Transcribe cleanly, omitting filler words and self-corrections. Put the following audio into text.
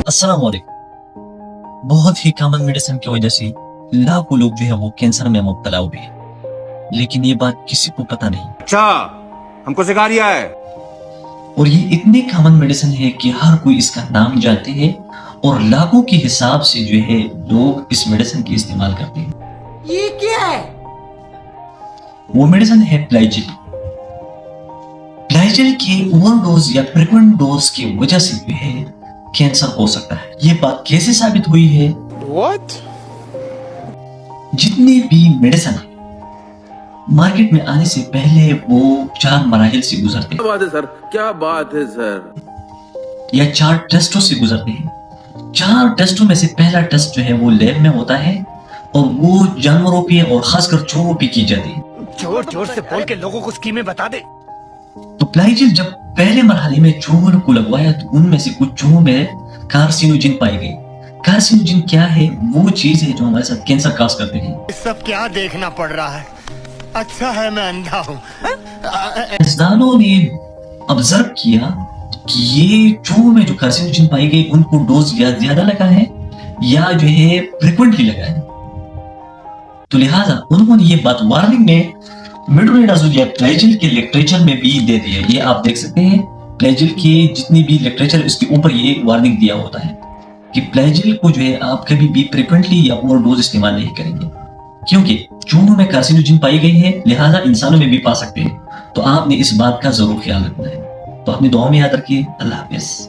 अस्सलाम वालेकुम। बहुत ही कॉमन मेडिसिन की वजह से लाखों लोग जो है वो कैंसर में मुब्तला हुए हैं, लेकिन ये बात किसी को पता नहीं। अच्छा, हमको सिखा रिया है। और ये इतनी कॉमन मेडिसिन है कि हर कोई इसका नाम जानते हैं और लाखों के हिसाब से जो है लोग इस मेडिसिन की इस्तेमाल करते हैं। ये क्या है? वो मेडिसिन है प्लाइजिल। प्लाइजिल के ओवरडोज या फ्रीक्वेंट डोज की वजह से जो है कैंसर हो सकता है। ये बात कैसे साबित हुई है? What? जितनी भी मेडिसिन मार्केट में आने से पहले वो 4 मराहिल से गुजरते हैं। क्या बात है सर, क्या बात है सर। या 4 टेस्टों से गुजरते हैं। 4 टेस्टों में से पहला टेस्ट जो है वो लैब में होता है और वो जानवरों पे और खासकर चूहों पे की जाती है। जोर जोर से बोल के लोगों को स्कीमें बता दे। तो प्लाइजिल जब पहले मरहले में चूहों को लगवाया तो उनमें से कुछ चूहों में कार्सिनोजिन पाई गई। कार्सिनोजिन क्या है? वो चीज है जो हमारे साथ कैंसर काज करते हैं। सब क्या देखना पड़ रहा है? अच्छा है मैं अंधा हूँ। साइंसदानों ने ऑब्जर्व किया कि ये चूहों में जो कार्सिनोजिन पाई गई उनको डोज ज्यादा लगा है या जो है फ्रिक्वेंटली लगा है। तो लिहाजा उन्होंने ये बात वार्निंग में मेट्रोनिडाजोल या प्लाइजिल के लिटरेचर में भी दे दी है। ये आप देख सकते हैं प्लाइजिल के जितनी भी लिटरेचर उसके ऊपर ये वार्निंग दिया होता है कि प्लाइजिल को जो है आप कभी भी फ्रिक्वेंटली या ओवरडोज इस्तेमाल नहीं करेंगे, क्योंकि चूहों में कार्सिनोजिन पाई गई है, लिहाजा इंसानों में भी पा सकते हैं। तो आपने इस बात का जरूर ख्याल रखना है। तो अपनी दुआ में याद रखिए। अल्लाह हाफिज।